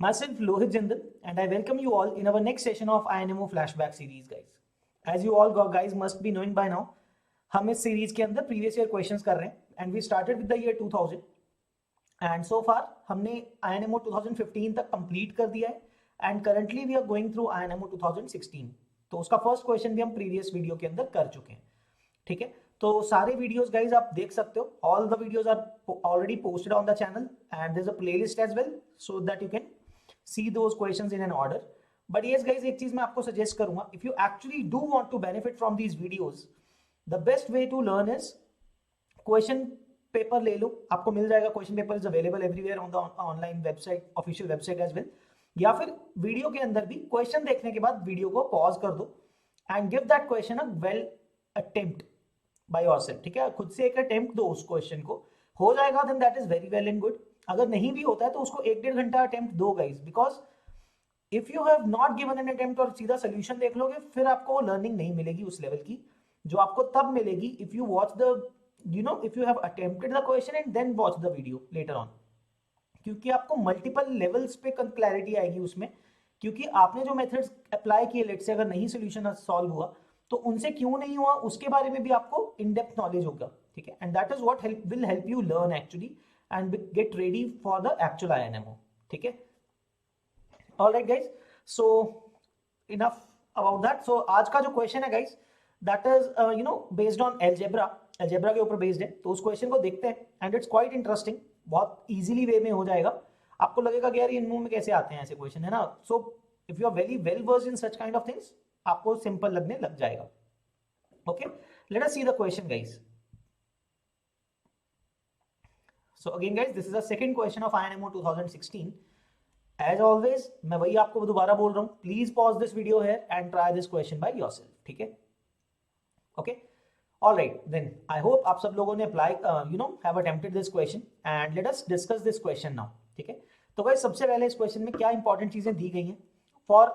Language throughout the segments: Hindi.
Myself Lohit Jindal, and I welcome you all in our next session of INMO Flashback series, guys. As you all guys must be knowing by now, हम इस सीरीज के अंदर प्रीवियस ईयर क्वेश्चंस कर रहे हैं and we started with the year 2000 and so far हमने INMO 2015 तक कंप्लीट कर दिया है and currently we are going through INMO 2016. तो उसका फर्स्ट क्वेश्चन भी हम प्रीवियस वीडियो के अंदर कर चुके हैं. ठीक है, तो सारे वीडियोस गाइज आप देख सकते हो. All the videos are already posted on the channel and there is a playlist as well so that you can see those questions in an order. But yes guys, एक चीज मैं आपको सजेस्ट करूंगा, if you actually do want to benefit from these videos, the best way to learn is question paper ले लो. आपको मिल जाएगा, question paper is available everywhere on the online website, official website as well. या फिर वीडियो के अंदर भी क्वेश्चन देखने के बाद वीडियो को पॉज कर दो and give that question a well attempt bye yourself. ठीक है, खुद से एक अटेम्प्ट दो उस क्वेश्चन को. हो जाएगा then that is very well and good. अगर नहीं भी होता है तो उसको 1-1.5 घंटा अटेम्प्ट दो guys, because if you have not given an attempt और सीधा सोल्यूशन देख लोगे, फिर आपको लर्निंग नहीं मिलेगी उस लेवल की जो आपको तब मिलेगी if you watch the if you have attempted the question and then watch the video later on. क्योंकि आपको मल्टीपल लेवल्स पे क्लैरिटी आएगी उसमें, क्योंकि आपने जो मेथड्स अप्लाई किए, लेट से अगर नहीं सोल्यूशन सॉल्व हुआ तो उनसे क्यों नहीं हुआ उसके बारे में भी आपको इन डेप्थ नॉलेज होगा. ठीक है, and that is what will help you learn actually and get ready for the actual INMO. ठीक है, alright guys, so enough about that. So आज का जो क्वेश्चन है guys, that is based on algebra के ऊपर बेस्ड है. तो उस क्वेश्चन को देखते हैं एंड इट्स क्वाइट इंटरेस्टिंग. बहुत इजीली वे में हो जाएगा. आपको लगेगा कि यार इन मुंह में कैसे आते हैं ऐसे क्वेश्चन, है ना. So if you are very well versed in such kind of things, आपको सिंपल लगने लग जाएगा. Okay, let us see the question guys. So again guys, this is the second question of INMO 2016. As always मैं वही आपको दोबारा बोल रहा हूं, please pause this video here and try this question by yourself. ठीक है, okay. All right, then I hope आप सब लोगों ने apply have attempted this question and let us discuss this question now. ठीक है, तो गाइस सबसे पहले इस क्वेश्चन में क्या इंपॉर्टेंट चीजें दी गई हैं फॉर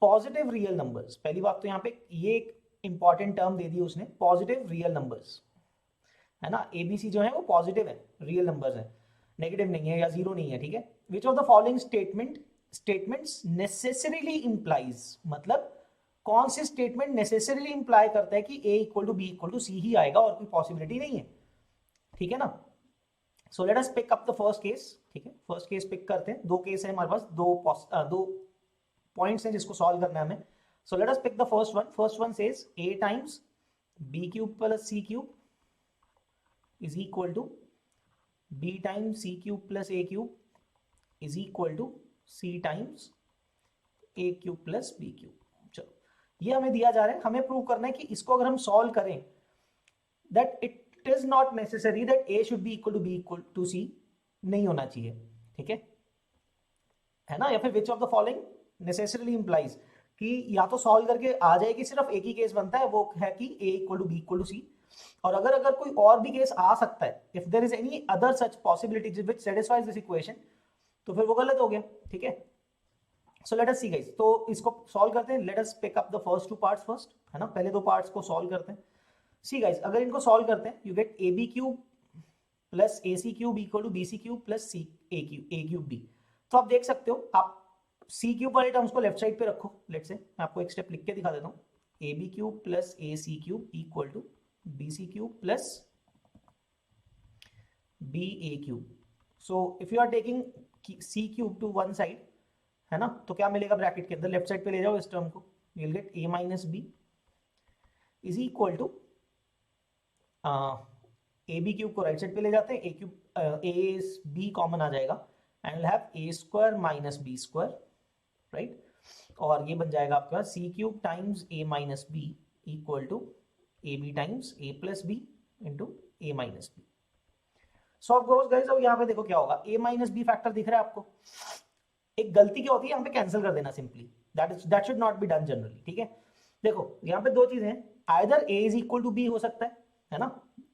पॉजिटिव रियल नंबर्स. पहली बात तो यहाँ पे ये एक इंपॉर्टेंट टर्म दे दी उसने, पॉजिटिव रियल नंबर्स, है ना. ABC जो है वो पॉजिटिव है, रियल नंबर्स है, नेगेटिव नहीं है या जीरो नहीं है. ठीक है, विच of the following statements necessarily implies, मतलब कौन से स्टेटमेंट नेसेसरीली इंप्लाई करता है कि A equal to B equal to C ही आएगा और कोई पॉसिबिलिटी नहीं है. ठीक है ना. So let us pick up the first case. ठीक है, फर्स्ट केस पिक करते हैं. दो केस है हमारे पास, दो पॉइंट्स हैं जिसको सॉल्व करना है हमें. So let us pick the first one. First one says A times B cube plus C cube is equal to B times C cube plus A cube is equal to C times A cube plus B cube. ये हमें दिया जा रहा है, हमें प्रूव करना है कि इसको अगर हम सॉल्व करें that it is not necessary that A should be equal to B equal to C, नहीं होना चाहिए. ठीक है ना. या फिर which of the following necessarily implies, कि या तो सॉल्व करके आ जाए कि सिर्फ एक ही केस बनता है, वो है कि A equal to B equal to C. और अगर कोई और भी केस आ सकता है, if there is any other such possibility which satisfies this equation, तो फिर वो गलत हो गया. ठीक है, सो लेट अस सी गाइस. तो इसको सॉल्व करते हैं. Let us pick up the first two parts first, है ना. पहले दो पार्ट्स को सॉल्व करते हैं. सी गाइस, अगर इनको सॉल्व करते हैं, you get AB cube plus AC cube equal to BC cube plus A cube B. तो आप देख सकते हो, आप C क्यूब वाले टर्म्स को लेफ्ट साइड पे रखो. लेट से मैं आपको एक स्टेप लिख के दिखा देता हूँ. AB cube plus AC cube equal to BC cube plus BA cube. So if you are taking C cube to one side, है ना, तो क्या मिलेगा ब्रैकेट के अंदर, लेफ्ट साइड पे ले जाओ इस टर्म को, you will get A minus B is equal to AB cube को राइट साइड पे ले जाते हैं, A क्यूब B कॉमन आ जाएगा and will have A square minus B square, right. और ये बन जाएगा आपके पास C cube times A minus B equal to AB times A plus B into A minus B. So of course guys, अब यहाँ पे देखो क्या होगा, A माइनस B फैक्टर दिख रहा है आपको. एक गलती क्या होती है, यहाँ पे कैंसिल कर देना simply. That should not be done generally. ठीक है, देखो यहाँ पे दो चीजें हैं, either A is equal to B हो सकता है ना.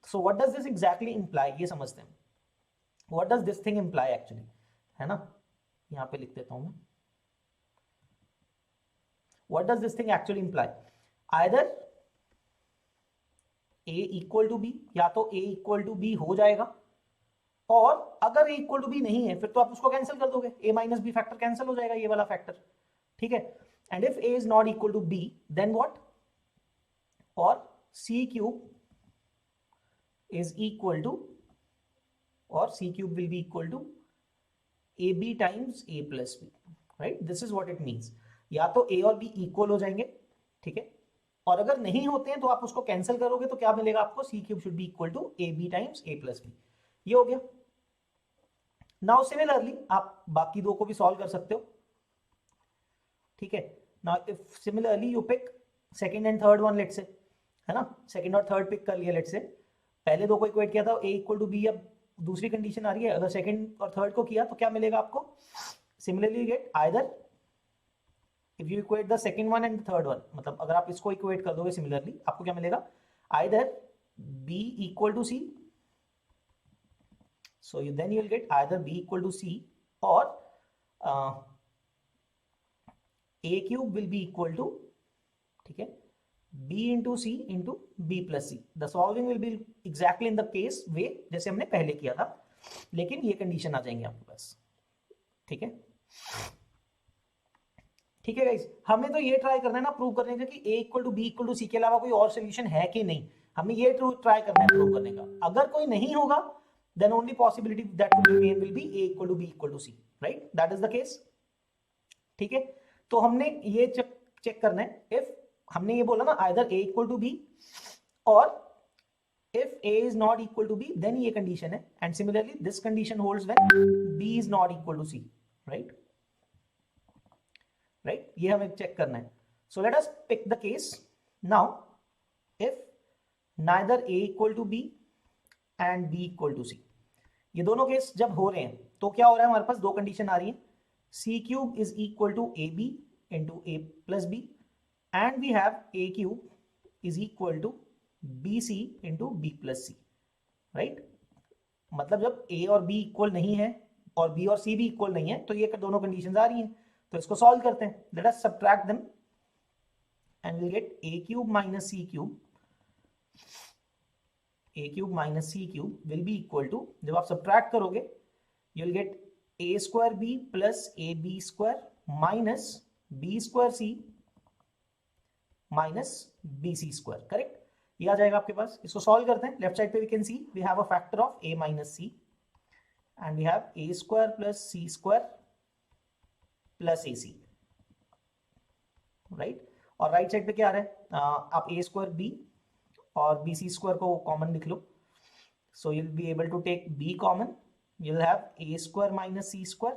So what does this exactly imply, ये समझते हैं. What does this thing imply actually, है ना. यहाँ पे लिख देता हूं मैं. What does this thing actually imply, either A equal to B, या तो A इक्वल टू B हो जाएगा, और अगर a इक्वल टू बी नहीं है फिर तो आप उसको कैंसिल कर दोगे, a minus B factor cancel हो जाएगा, ये वाला फैक्टर, ठीक है। And if a is not equal to b then what, और c cube is equal to, और c cube will be equal to ab times a plus b, right, this is what it means. या तो a और b इक्वल हो जाएंगे, ठीक है, और अगर नहीं होते हैं तो आप उसको कैंसिल करोगे तो क्या मिलेगा आपको, c cube should be equal to ab times a plus b, ये हो गया। नाउ सिमिलरली आप बाकी दो को भी सॉल्व कर सकते हो, ठीक है। Now if similarly you pick second and third one, let's say, है ना, सेकंड और थर्ड पिक कर लिया, लेट्स से पहले दो को इक्वेट किया था a इक्वल टू b, अब दूसरी कंडीशन आ रही है, अगर सेकंड और थर्ड को किया तो क्या मिलेगा आपको, similarly get either if you equate the second one and the third one, मतलब अगर आप इसको इक्वेट कर दोगे सिमिलरली आपको क्या मिलेगा, either b equal to c, so then you will get either b equal to c or a cube will be equal to, ठीक है, b into c into b plus c, the solving will be exactly in the case way जैसे हमने पहले किया था, लेकिन ये कंडीशन आ जाएंगे आपके पास, ठीक है। ठीक है गाइस, हमें तो ये ट्राई करना है ना प्रूव करने का कि a equal to B equal to C के अलावा कोई और सोल्यूशन है कि नहीं, हमें ये ट्राई करना है प्रूव करने का। अगर कोई नहीं होगा then only possibility that will remain will be a equal to b equal to c, right, that is the case, ठीक है। तो हमने ये चेक करना है, if हमने ये बोला ना either a equal to b और if a is not equal to b then ये कंडीशन है, and similarly this condition holds when b is not equal to c, right, right, ये हमें चेक करना है। so let us pick the case now, if neither a equal to b and b equal to c, ये दोनों केस जब हो रहे हैं तो क्या हो रहा है, हमारे पास दो कंडीशन आ रही है, c cube is equal to ab into a plus b and we have a cube is equal to bc into b plus c, right. मतलब जब a और b इक्वल नहीं है और b और c भी इक्वल नहीं है तो ये दोनों कंडीशंस आ रही हैं, तो इसको सॉल्व करते हैं, let us subtract them and will get a cube minus c cube, a cube minus c cube will be equal to, जब आप सब्ट्रैक्ट करोगे you will get a square b plus A b square minus b square c minus b c square, correct, ये आ जाएगा आपके पास। इसको सॉल्व करते हैं, लेफ्ट साइड पे we can see we have a factor of a minus C and we have a square plus C square plus A C, right. और राइट साइड पे क्या आ रहा है, आप a स्क्वायर b और bc स्क्वायर को कॉमन लिख लो, so you will be able to take b common, you will have a square minus C square,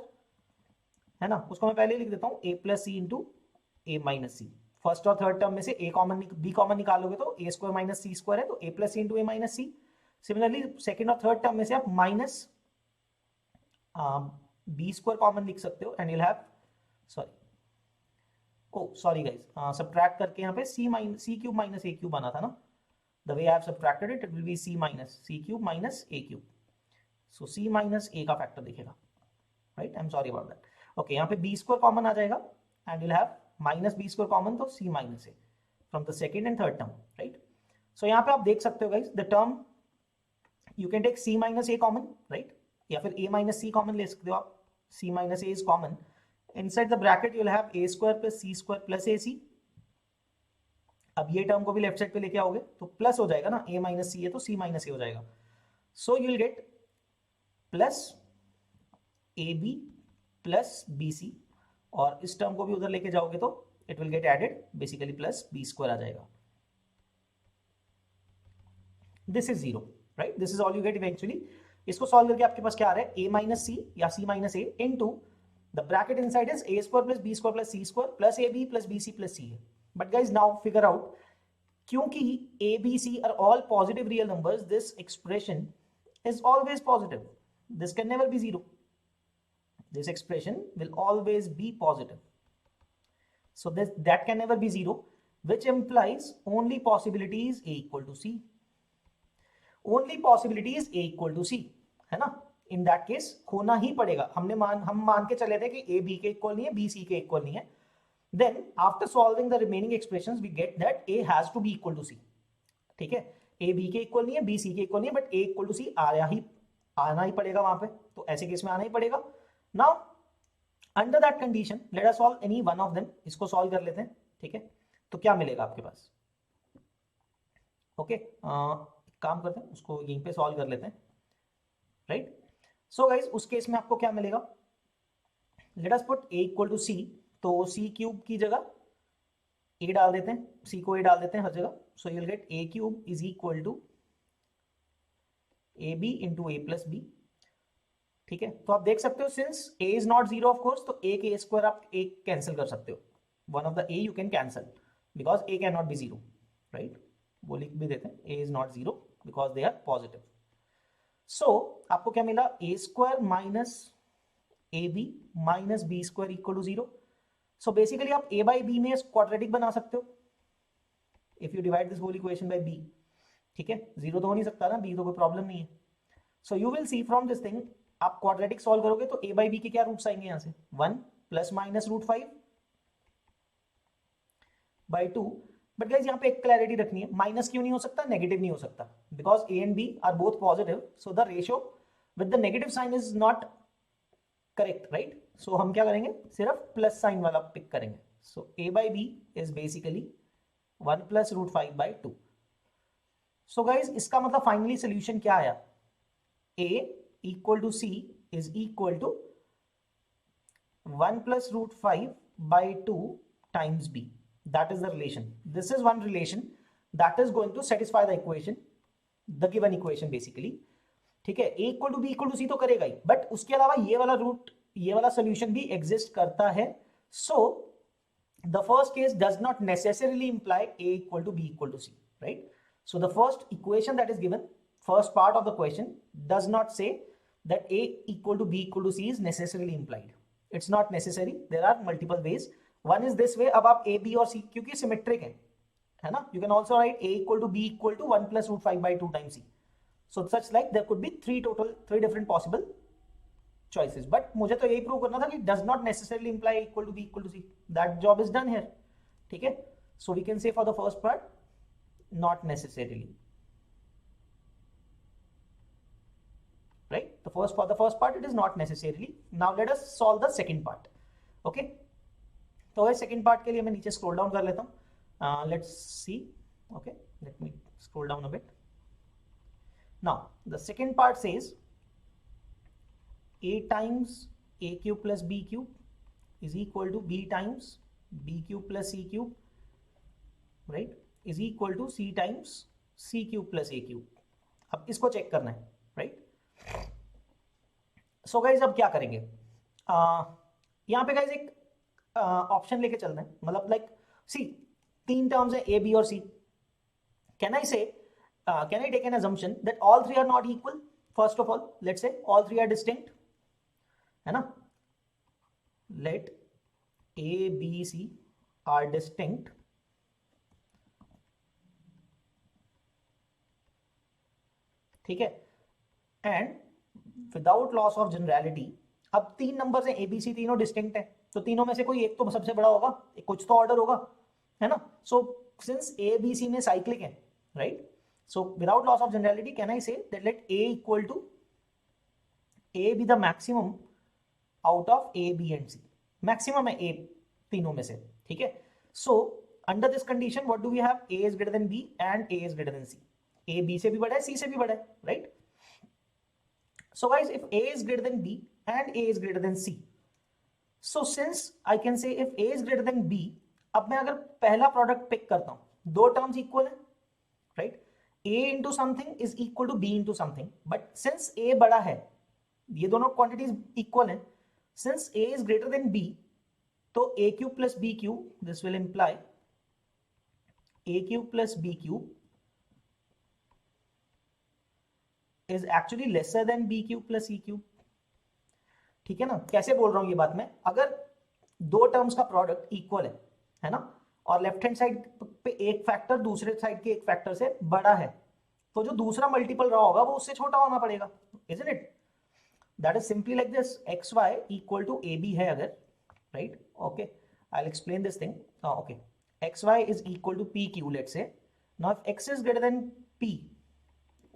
है ना, उसको मैं पहले लिख देता हूँ a plus C into A minus C, first और थर्ड टर्म में से a कॉमन b कॉमन निकालोगे तो a square minus C square है, तो a plus C into A minus c. Similarly second और थर्ड टर्म में से आप माइनस b स्क्वायर कॉमन लिख सकते हो and you will have, sorry guys, subtract करके यहाँ पे c cube minus a cube बना था ना, the way I have subtracted it, it will be c minus c cube minus a cube, so c minus a का फैक्टर दिखेगा, right, I'm sorry about that, okay, यहाँ पे b स्क्वायर कॉमन आ जाएगा and you'll have minus b square common, तो c minus a from the second and third term, right, so यहाँ पे आप देख सकते हो guys the term you can take c minus a common, right, या फिर a minus c common ले सकते हो आप, c minus a is common, inside the bracket you'll have a square plus c square plus ac, अब ये टर्म को भी लेफ्ट साइड पे लेके आओगे तो प्लस हो जाएगा ना, a माइनस सी है तो c माइनस ए हो जाएगा, so you will get plus A B plus B C, और इस टर्म को भी उधर लेके जाओगे तो it will get added basically plus B square आ जाएगा, this is zero, right, this is all you get eventually. इसको सॉल्व करके आपके पास क्या आ रहा है, a माइनस सी या c minus A into the bracket inside is a square plus B square plus C square plus A B plus B C plus C है। But guys, now figure out, क्योंकि a, b, c are all positive real numbers, this expression is always positive. This can never be zero. This expression will always be positive. So that can never be zero, which implies only possibility is a equal to c. Only possibility is a equal to c, है ना? In that case होना ही पड़ेगा। हम मान के चले थे कि a b के इक्वल नहीं है, b c के इक्वल नहीं है। Then after solving the remaining expressions we get that a has to be equal to c, ठीक है, a b के इक्वल नहीं है, b c के इक्वल नहीं है, but a equal to c आया ही आना ही पड़ेगा वहां पे, तो ऐसे केस में आना ही पड़ेगा। Now under that condition let us solve any one of them, इसको सॉल्व कर लेते हैं, ठीक है। तो क्या मिलेगा आपके पास, ओके काम करते हैं उसको यहीं पे सॉल्व कर लेते हैं, राइट। सो गाइज उस केस में आपको क्या मिलेगा, let us put a equal to C, तो c क्यूब की जगह a डाल देते हैं, c को a डाल देते हैं हर जगह, so you will get a cube is equal to ab into a plus b, ठीक है। तो आप देख सकते हो since a is not zero of course, तो a के a स्क्वायर आप a कैंसिल कर सकते हो, one of the a you can cancel because a can not be zero, right. वो लिख भी देते हैं a is not zero because they are positive. सो आपको क्या मिला, a square minus a b minus b square equal to zero. So basically आप a बाई बी में क्वाड्रेटिक बना सकते हो if you divide this whole equation by b, ठीक है। जीरो तो हो नहीं सकता ना, b तो कोई प्रॉब्लम नहीं है। So you will see from this thing, आप क्वाड्रेटिक सॉल्व करोगे तो a बाई बी के क्या रूट्स आएंगे यहाँ से, 1 plus minus root 5 by 2। But guys यहाँ पे एक क्लैरिटी रखनी है, माइनस क्यों नहीं हो सकता, नेगेटिव नहीं हो सकता, because a and b are both positive, so the ratio with the negative sign is not correct, right. So हम क्या करेंगे, सिर्फ प्लस साइन वाला पिक करेंगे। So a by B is basically 1 plus root 5 by 2। So guys इसका मतलब फाइनली सोल्यूशन क्या आया, a equal to c is equal to 1 plus root 5 by 2 times b. That is the relation. This is one relation that is going to satisfy the equation, the given equation basically. ठीक है, a equal to B equal to C तो करेगा ही, बट उसके अलावा ये वाला रूट, ये वाला सोल्यूशन भी एग्जिस्ट करता है। So the first case does not necessarily imply a equal to B equal to c, right. So the first equation that is given, first part of the question does not say that a equal to b equal to c is necessarily implied. It's not necessary. There are multiple ways. One is this way. अब आप a, b और c क्योंकि सिमेट्रिक है ना, you can also write a equal to b equal to 1 plus root 5 by 2 times c. So such like there could be three different possible choices. But मुझे तो यही प्रूव करना था कि does not necessarily imply a equal to b equal to c. That job is done here. ठीक है. So we can say for the first part, not necessarily. Right, for the first part it is not necessarily. Now let us solve the second part. Okay, तो वह second part के लिए मैं नीचे scroll down कर लेता हूँ. Let's see. Okay, let me scroll down a bit. Now the second part says a times a cube plus b cube is equal to b times b cube plus c cube, right, is equal to c times c cube plus a cube. अब इसको चेक करना है, right? सो गाइज अब क्या करेंगे, यहाँ पे गाइज एक ऑप्शन लेके चलना है, मतलब लाइक सी तीन टर्म्स है ए बी और C. Can I take an assumption that all three are not equal? First of all, let's say all three are distinct, है ना, let a b c are distinct, ठीक है, and without loss of generality. अब तीन नंबर्स हैं ए बी सी, तीनों डिस्टिंक्ट है, तो तीनों में से कोई एक तो सबसे बड़ा होगा, कुछ तो ऑर्डर होगा, है ना। So since A B C में साइक्लिक है, right, so without loss of generality can I say that let a equal to a b the maximum out of a B and c. Maximum है ए तीनों में से, ठीक है। So under this condition what do we have, a is greater than b and a is greater than c. A b से भी बड़ा है, सी से भी बड़ा है, right. So guys, if a is greater than b and a is greater than c, so since I can say if a is greater than b, अब मैं अगर पहला प्रोडक्ट पिक करता हूं, दो टर्म्स इक्वल है, right, a into something is equal to b into something, but since a बड़ा है, ये दोनों क्वांटिटीज इक्वल हैं, since a is greater than b, तो a cube plus b cube, this will imply a cube plus b cube is actually lesser than b cube plus c cube, ठीक है ना। कैसे बोल रहा हूं ये बात मैं, अगर दो टर्म्स का प्रोडक्ट इक्वल है ना, और लेफ्ट हैंड साइड पे एक फैक्टर दूसरे साइड के एक फैक्टर से बड़ा है, तो जो दूसरा मल्टीपल रहा होगा वो उससे छोटा होना पड़ेगा, isn't it? That is simply like this, xy equal to ab है अगर, right, okay, I'll explain this thing. Okay, xy is equal to pq, let's say. Now if x is greater than p,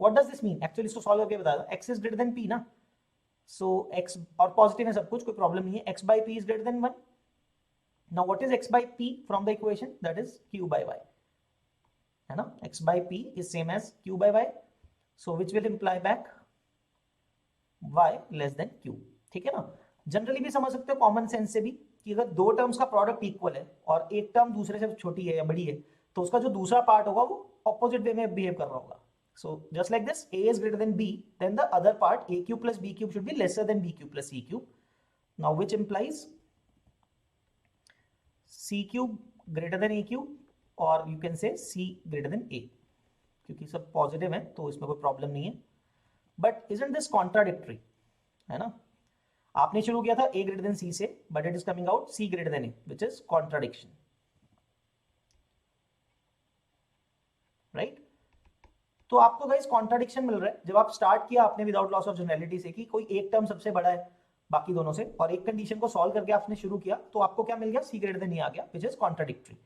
what does this mean, actually इसको सॉल्व करके बता दो, x is greater then p ना, सो x और पॉजिटिव है सब कुछ, कोई प्रॉब्लम नहीं है, x by p is greater than 1. Now what is x by p from the equation, that is q by y, है ना, x by p is same as q by y, so which will imply back y less than q. ठीक है ना. जनरली भी समझ सकते हो कॉमन सेंस से भी कि अगर दो टर्म्स का प्रोडक्ट इक्वल है और एक टर्म दूसरे से छोटी है या बड़ी है, तो उसका जो दूसरा पार्ट होगा वो ऑपोजिट वे में बिहेव कर रहा होगा. So just like this, a is greater than b, then the other part a cube plus b cube should be lesser than b cube plus c cube. Now which implies c cube greater than a cube, or you can say c greater than a, क्योंकि सब पॉजिटिव है तो इसमें कोई प्रॉब्लम नहीं है. बट isn't this contradictory, है ना. आपने शुरू किया था a greater than c से, but it is coming out c greater than a, which is contradiction, right? तो आपको गाइस कॉन्ट्राडिक्शन मिल रहा है जब आप स्टार्ट किया आपने विदाउट लॉस ऑफ जनरलिटी से कि कोई एक टर्म सबसे बड़ा है बाकी दोनों से, और एक कंडीशन को सॉल्व करके आपने शुरू किया, तो आपको क्या मिल गया, सी ग्रेटर देन ए आ गया, which is contradictory.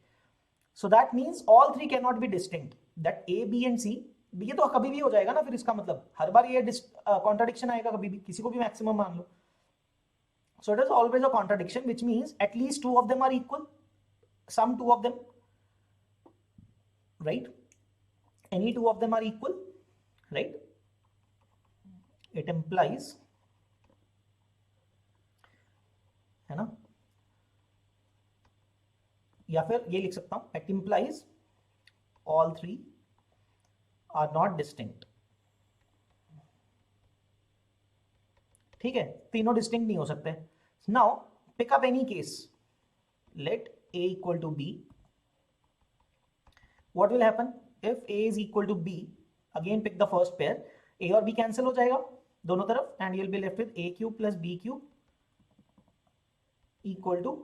So that means all three can not be distinct, that A B and C, ये तो कभी भी हो जाएगा ना, फिर इसका मतलब हर बार ये कॉन्ट्राडिक्शन आएगा कभी भी, किसी को भी मैक्सिमम मान लो. So it is always a contradiction, which means at least two of them are equal, some two of them, right, any two of them are equal, right? It implies, है ना, या फिर ये लिख सकता हूं, it implies all three are not distinct. ठीक है, तीनों डिस्टिंक्ट नहीं हो सकते. Now pick up any case, let a equal to b, what will happen if a is equal to b, again pick the first pair, a और b cancel हो जाएगा दोनों तरफ, and you'll be left with a cube plus b cube equal to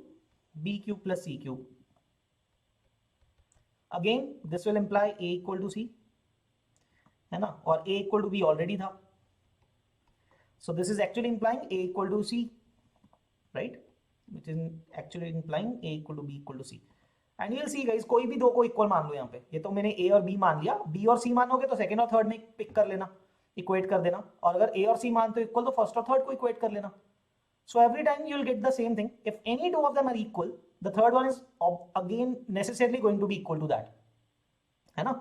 b cube plus c cube. Again this will imply a equal to c, है ना, और a equal to b already था, so this is actually implying a equal to c, right, which is actually implying a equal to b equal to c. And you will see guys, कोई भी दो को इक्वल मान लो यहाँ पे, ये तो मैंने ए और बी मान लिया, बी और सी मानोगे तो सेकंड और थर्ड में पिक कर लेना, इक्वेट कर देना, और अगर ए और सी मानते हो इक्वल तो फर्स्ट और थर्ड को इक्वेट कर लेना. So every time you will get the same thing, if any two of them are equal, the third one is again necessarily going to B equal to that, है ना.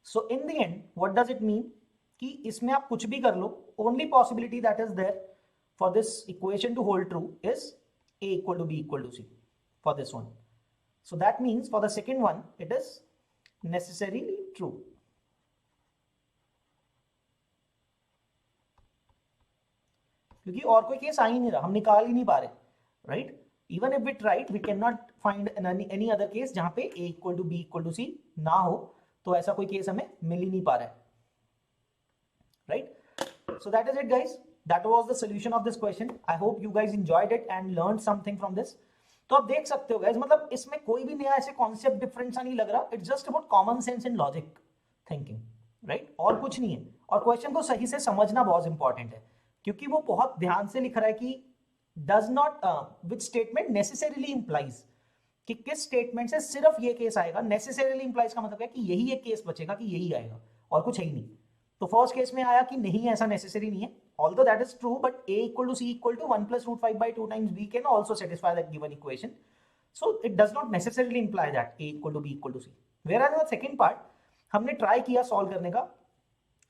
So in the end what does it mean कि इसमें आप कुछ भी कर लो, only possibility that is there for this equation to hold true is a equal to b equal to c for this one. So that means for the second one it is necessarily true. क्योंकि और कोई केस आ ही नहीं रहा, हम निकाल ही नहीं पा रहे, right. Even if we tried we can not find any other case जहां पे a equal to b equal to c ना हो, तो ऐसा कोई केस हमें मिल ही नहीं पा रहा है, right. So that is it guys, that was the solution of this question. I hope you guys enjoyed it and learned something from this. तो आप देख सकते हो गाइस, मतलब इसमें कोई भी नया ऐसे कॉन्सेप्ट डिफरेंट सा नहीं लग रहा, it's just about common sense and logic thinking, right, और कुछ नहीं है. और क्वेश्चन को सही से समझना बहुत इंपॉर्टेंट है, क्योंकि वो बहुत ध्यान से लिख रहा है कि does not which statement necessarily implies, कि किस स्टेटमेंट से सिर्फ ये केस आएगा. नेसेसरीली इंप्लाइज का मतलब है कि यही एक केस बचेगा कि यही आएगा और कुछ है ही नहीं. तो फर्स्ट केस में आया कि नहीं ऐसा नेसेसरी नहीं है, although that is true, but a equal to c equal to 1 plus root 5 by 2 times b can also satisfy that given equation. So it does not necessarily imply that a equal to b equal to c. Whereas in the second part, हमने try किया solve करने का,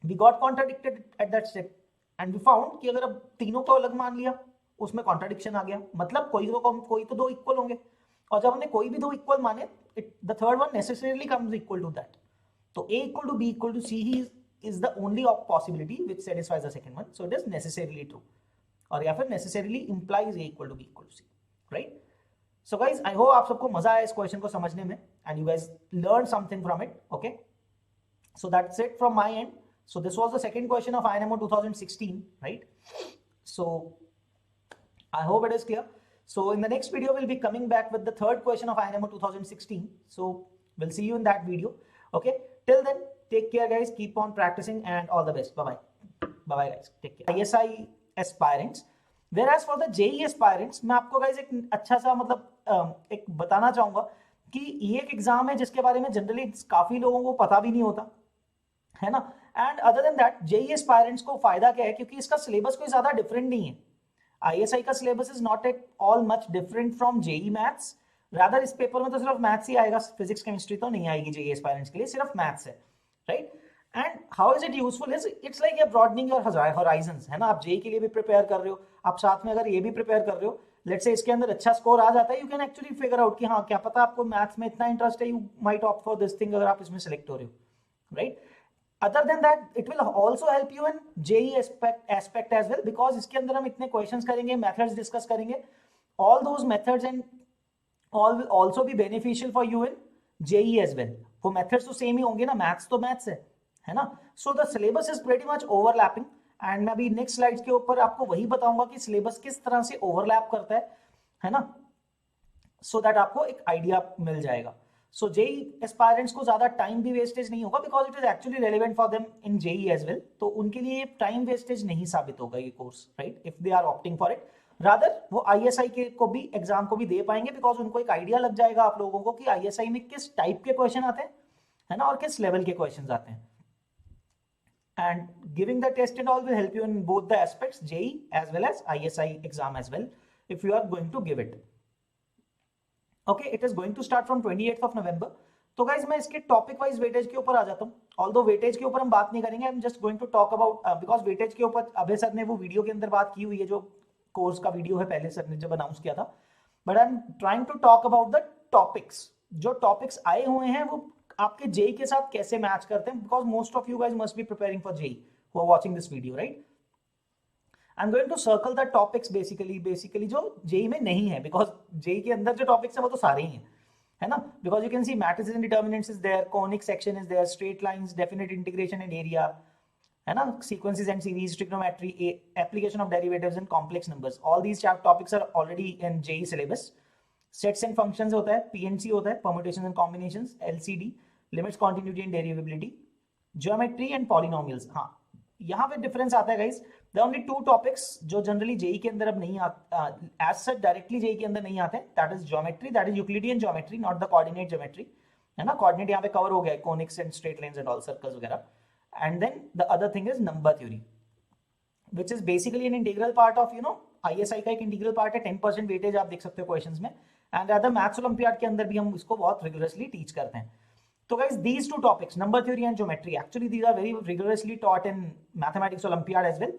we got contradicted at that step and we found कि अगर अब तीनों को अलग मान लिया उसमें contradiction आ गया, मतलब कोई तो दो equal होंगे, और जब हमने कोई भी दो equal माने, the third one necessarily comes equal to that. तो a equal to b equal to c is the only possibility which satisfies the second one, so it is necessarily true, और या फिर necessarily implies a equal to b equal to c, right? So guys, I hope आप सबको मजा आया इस क्वेश्चन को समझने में and you guys learned something from it, okay? So that's it from my end. So this was the second question of INMO 2016, right? So I hope it is clear. So in the next video we'll be coming back with the third question of INMO 2016. So we'll see you in that video, okay? Till then, take care guys, keep on practicing and all the best. Bye bye guys, take care. ISI aspirants, whereas for the JEE aspirants, मैं आपको guys एक अच्छा सा मतलब एक बताना चाहूंगा कि ये एक एग्जाम है जिसके बारे में जनरली काफी लोगों को पता भी नहीं होता, है ना. And other than that JEE aspirants को फायदा क्या है, क्योंकि इसका सिलेबस कोई ज्यादा डिफरेंट नहीं है। आईएसआई का syllabus is not at all much different from JEE maths, rather इस पेपर में तो सिर्फ मैथ्स ही आएगा, फिजिक्स केमिस्ट्री तो नहीं आएगी जेई एस्पायरेंट्स के लिए, सिर्फ मैथ्स है, right. And how is it useful, is it's like broadening your horizons, है ना। आप जेई के लिए भी प्रिपेयर कर रहे हो, आप साथ में अगर ये भी प्रिपेयर कर रहे हो, लेट्स से इसके अंदर अच्छा स्कोर आ जाता है, you can actually figure out कि हाँ क्या पता आपको मैथ्स में इतना इंटरेस्ट है, you might opt for this thing अगर आप इसमें सेलेक्ट हो रहे हो, right. Other than that, it will also help you in JEE aspect as well, because इसके अंदर हम इतने questions करेंगे, methods discuss करेंगे, all those methods and all will also be beneficial for you in JEE as well. वो methods तो same ही होंगे ना, maths तो maths है ना। So the syllabus is pretty much overlapping, and मैं अभी next slides के ऊपर आपको वही बताऊंगा कि syllabus किस तरह से overlap करता है ना, so that आपको एक idea मिल जाएगा। सो जेई एस्पायरेंट्स को ज्यादा टाइम भी वेस्टेज नहीं होगा, because it is actually relevant for them in JEE as well, तो उनके लिए टाइम वेस्टेज नहीं साबित होगा ये course, right, if they are opting for it. Rather वो आईएसआई के को भी एग्जाम को भी दे पाएंगे, बिकॉज उनको एक आइडिया लग जाएगा आप लोगों को कि आईएसआई में किस टाइप के क्वेश्चन आते हैं, है ना, और किस लेवल के क्वेश्चन आते हैं। And giving the test and all will help you in both the aspects, JEE as well as ISI exam as well, if you are going to give it. Okay, it is going to start from 28th of November. तो गाइज मैं इसके टॉपिक वाइज वेटेज के ऊपर आ जाता हूँ, ऑल्दो वेटेज के ऊपर हम बात नहीं करेंगे, I am just going to talk about, because weightage के ऊपर अभय सर ने वो वीडियो के अंदर बात की हुई है, जो कोर्स का वीडियो है पहले सर ने जब अनाउंस किया था, but I am trying to talk about the topics. जो टॉपिक्स आए हुए हैं वो आपके जेई के साथ कैसे मैच करते हैं, because most of you guys must be preparing for JEE who are watching this video, right. I am going to circle the topics basically जो जेई में नहीं है, बिकॉज जेई के अंदर जो टॉपिक्स है वो तो सारे ही हैं, है ना, because you can see matrices and determinants is there, conic section is there, straight lines, definite integration and area, है ना, sequences and series, trigonometry, application of derivatives and complex numbers, all these topics are already in JEE syllabus. Sets and functions होता है, PNC होता है, permutations and combinations, LCD, limits, continuity and derivability, geometry and polynomials। हाँ, यहाँ पे डिफरेंस आता है guys, the only to topics जो जनरली जेई के अंदर अब नहीं आते, एज सच डायरेक्टली जेई के अंदर नहीं आते, that is geometry, that is Euclidean geometry, not the coordinate geometry, है ना। कोऑर्डिनेट यहाँ पे कवर हो गया है, conics and straight lines and all circles वगैरह। And then the other thing is number theory, which is basically an integral part of, you know, ISI का एक इंटीग्रल पार्ट है, 10% वेटेज आप देख सकते हो क्वेश्चंस में, एंड अदर मैथ्स ओलंपियाड के अंदर भी हम इसको बहुत रिगुलसली टीच करते हैं। So guys, these two topics, number theory and geometry, actually these are very rigorously taught in mathematics Olympiad as well,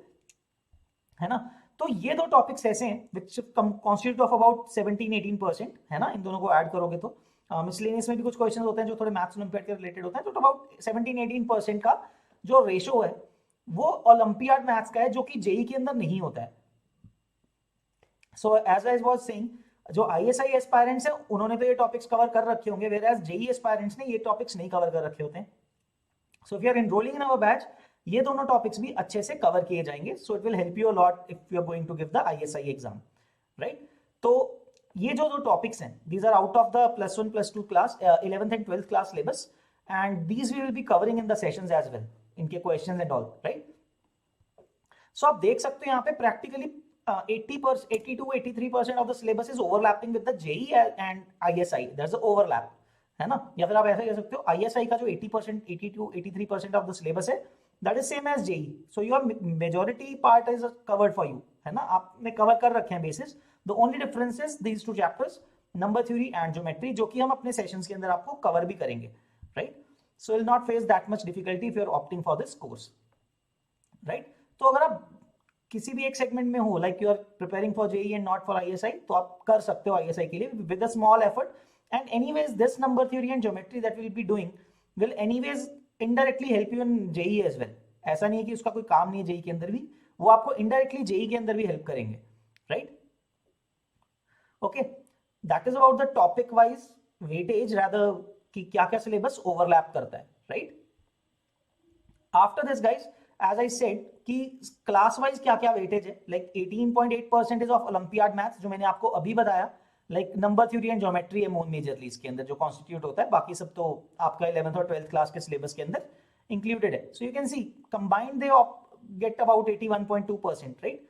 है ना। तो ये दो टॉपिक्स ऐसे हैं which constitute of about 17-18%, है ना, इन दोनों को ऐड करोगे तो मिसलेनियस में भी कुछ क्वेश्चंस होते हैं जो थोड़े मैथ्स ओलंपियाड के रिलेटेड होते हैं, तो अबाउट 17-18% का जो रेशो है वो ओलंपियाड मैथ्स का है, जो कि जेई के अंदर नहीं होता है। So as I was saying, जो आईएसआई एस्पायरेंट्स हैं उन्होंने तो ये टॉपिक्स कवर कर रखे होंगे, वेयरएज जेई एस्पायरेंट्स ने ये टॉपिक्स नहीं कवर कर रखे होते हैं। So if you are enrolling in our batch, ये दोनों टॉपिक्स भी अच्छे से कवर किए जाएंगे, so it will help you a lot if you are going to give the ISI exam, right. तो ये जो दो टॉपिक्स हैं, these are out of the +1 +2 class 11th and 12th class syllabus, and these we will be covering in the sessions as well, इनके questions and all, right. So आप देख सकते हो यहाँ पे practically 80 to 83% of the syllabus is overlapping with the JEE and ISI. There's an overlap, है ना। या फिर आप ऐसा कह सकते हो, ISI का जो 80%, 80 to 83% of the syllabus है, that is same as JEE. So your majority part is covered for you, है ना, आपने कवर कर रखे हैं basis. The only difference is these two chapters, number theory and geometry, जो कि हम अपने सेशंस के अंदर आपको कवर भी करेंगे, right? So you'll not face that much difficulty if you're opting for this course, right? तो अगर आप किसी भी एक सेगमेंट में हो, like you are preparing for JEE and not for ISI, तो आप कर सकते हो आईएसआई के लिए with a small effort, and anyways this number theory and geometry that will be doing will anyways indirectly help you in JEE as well. ऐसा नहीं है कि उसका कोई काम नहीं है जेई के अंदर भी, वो आपको इनडायरेक्टली जेई के अंदर भी हेल्प करेंगे, right. Okay, that is about the topic wise weightage, rather कि क्या क्या सिलेबस ओवरलैप करता है, right. After this guys, as I said कि क्लास वाइज क्या क्या वेटेज है, लाइक 18.8% ऑफ ओलंपियाड मैथ्स जो मैंने आपको अभी बताया, like number theory and geometry है मेजरली इसके अंदर जो कॉन्स्टिट्यूट होता है, बाकी सब तो आपका 11th और 12th क्लास के सिलेबस के अंदर इंक्लूडेड है। So you can see combined they get about 81.2%, right.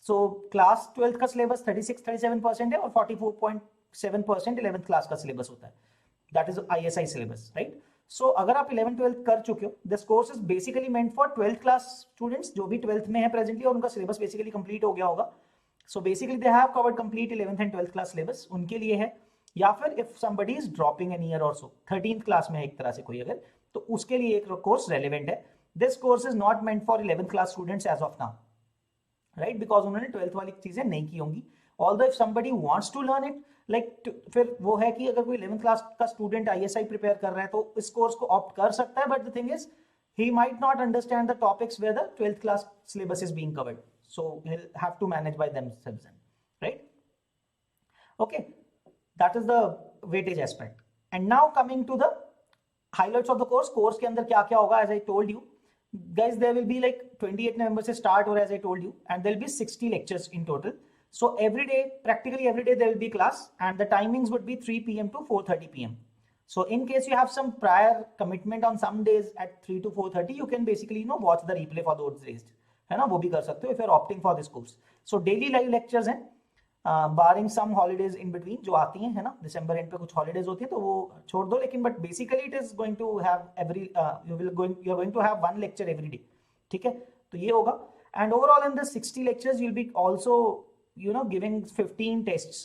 So class 12th का सिलेबस 36-37% है और 44.7% 11th क्लास का सिलेबस होता है, that is ISI syllabus, right. So अगर आप 11th 12th कर चुके हो, this course is basically meant for 12th class students जो भी 12th में है प्रेजेंटली और उनका सिलेबस बेसिकली कंप्लीट हो गया होगा. So basically they have covered complete 11th and 12th class syllabus, उनके लिए है. या फिर if somebody is dropping an year और सो 13th क्लास में है एक तरह से कोई अगर, तो उसके लिए एक कोर्स रेलिवेंट है. This course is not meant for 11th class students as of now, right, because उन्होंने 12th वाली चीजें नहीं की होंगी. Although if somebody wants to learn it, like फिर वो है कि अगर कोई 11th क्लास का स्टूडेंट ISI प्रिपेयर कर रहा है तो इस कोर्स को ऑप्ट कर सकता है, but the thing is he might not understand the topics where the 12th class syllabus is being covered, so he'll have to manage by themselves, right? Okay, that is the weightage aspect. And now coming to the highlights of the course के अंदर क्या क्या होगा. As I told you guys, there will be like 28 November से start, or as I told you, and there will be 60 lectures in total. So every day, practically every day there will be class, and the timings would be 3 p.m. to 4:30 p.m. So in case you have some prior commitment on some days at 3 to 4:30, you can basically watch the replay for those days, है ना, वो भी कर सकते हो if you're opting for this course. So daily live lectures हैं, barring some holidays in between जो आती हैं, है ना, December end पे कुछ holidays होती हैं तो वो छोड़ दो, लेकिन but basically it is going to have you're going to have one lecture every day, ठीक है, तो ये होगा. And overall in the 60 lectures you'll be also giving 15 tests,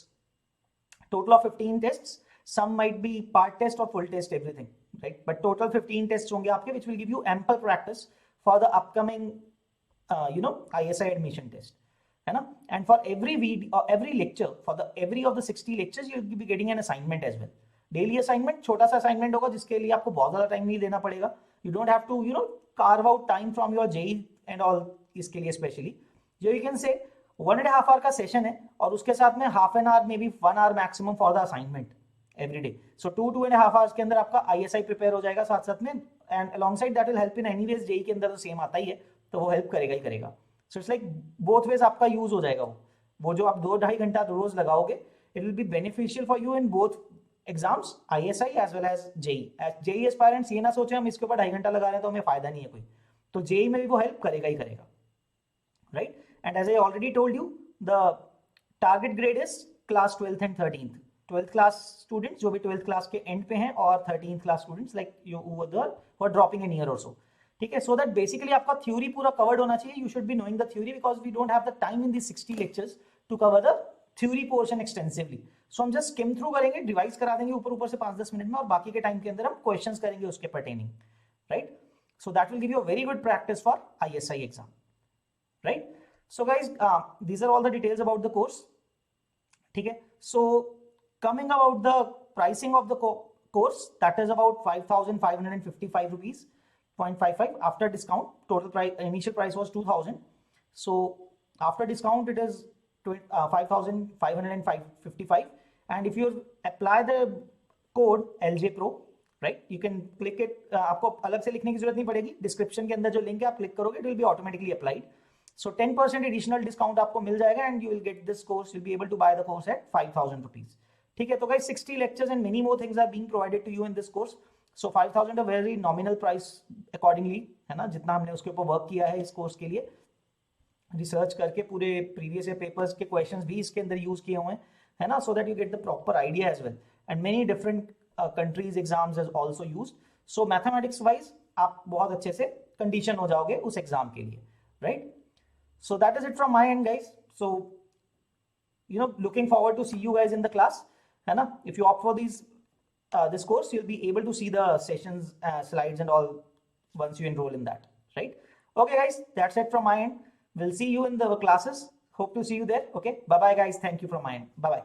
total of 15 tests. Some might be part test or full test, everything, right? But total 15 tests होंगे आपके, which will give you ample practice for the upcoming, ISI admission test, है ना? And for every lecture, for every of the 60 lectures, you'll be getting an assignment as well. Daily assignment, छोटा सा assignment होगा जिसके लिए आपको बहुत ज़्यादा time नहीं देना पड़ेगा. You don't have to, carve out time from your JEE and all इसके लिए specially. So you can say 1.5 hour का session है और उसके साथ में half an hour, maybe 1 hour maximum for the assignment. Every day. So 2.5 hours के अंदर आपका ISI प्रिपेयर हो जाएगा साथ साथ में, and alongside that will help in anyways. JEE के अंदर तो सेम आता ही है, तो वो हेल्प करेगा ही करेगा. So it's like both ways आपका यूज हो जाएगा. वो जो आप 2-2.5 घंटा रोज लगाओगे, it will be beneficial for you in both exams, ISI as well as JEE. JEE aspirants ये ना सोचे हम इसके ऊपर 2.5 घंटा लगा रहे हैं तो हमें फायदा नहीं है कोई, तो जेई में भी वो हेल्प करेगा ही करेगा, right. And as I already told you, the target grade is class 12th and 13th. 12th class students जो भी 12th क्लास के एंड पे हैं, और 13th class students like you who are dropping an year और सो, ठीक है. सो दैट बेसिकली आपका थ्योरी पूरा कवर्ड होना चाहिए. You should be knowing the theory because we don't have the time in the 60 lectures to cover the theory portion extensively. So हम जस्ट स्किम थ्रू करेंगे, रिवाइज करा देंगे ऊपर से 5-10 मिनट में, और बाकी के टाइम के अंदर हम क्वेश्चंस करेंगे उसके pertaining, right. So that will give you a very good practice for ISI exam, right. So guys, these are all the details about the course, ठीक है. सो coming about the pricing of the course, that is about 5,555 rupees 0.55 after discount. Total price, initial price was 2,000. So after discount it is 5,555. And if you apply the code LJ Pro, right, you can click it. आपको अलग से लिखने की जरूरत नहीं पड़ेगी, डिस्क्रिप्शन के अंदर जो लिंक है आप क्लिक करोगे, it will be automatically applied. So 10% additional discount आपको मिल जाएगा, and you will get this course. You'll be able to buy the course at 5,000 rupees. ठीक है. तो guys 60 lectures and many more things are being provided to you in this course. So 5,000 a very nominal price accordingly, है ना, जितना हमने उसके ऊपर वर्क किया है इस कोर्स के लिए, रिसर्च करके पूरे प्रीवियस पेपर्स के क्वेश्चंस भी इसके अंदर यूज किए हुए हैं, है ना, so that you get the proper idea as well. And many different countries exams is also used. So mathematics wise आप बहुत अच्छे से कंडीशन हो जाओगे उस एग्जाम के लिए, right. So that is it from my and guys. So looking forward to see you guys in the class, है ना. If you opt for this course, you'll be able to see the sessions, slides and all once you enroll in that, right. Okay guys, that's it from my end. We'll see you in the classes. Hope to see you there. Okay, bye bye guys. Thank you from my end. Bye bye.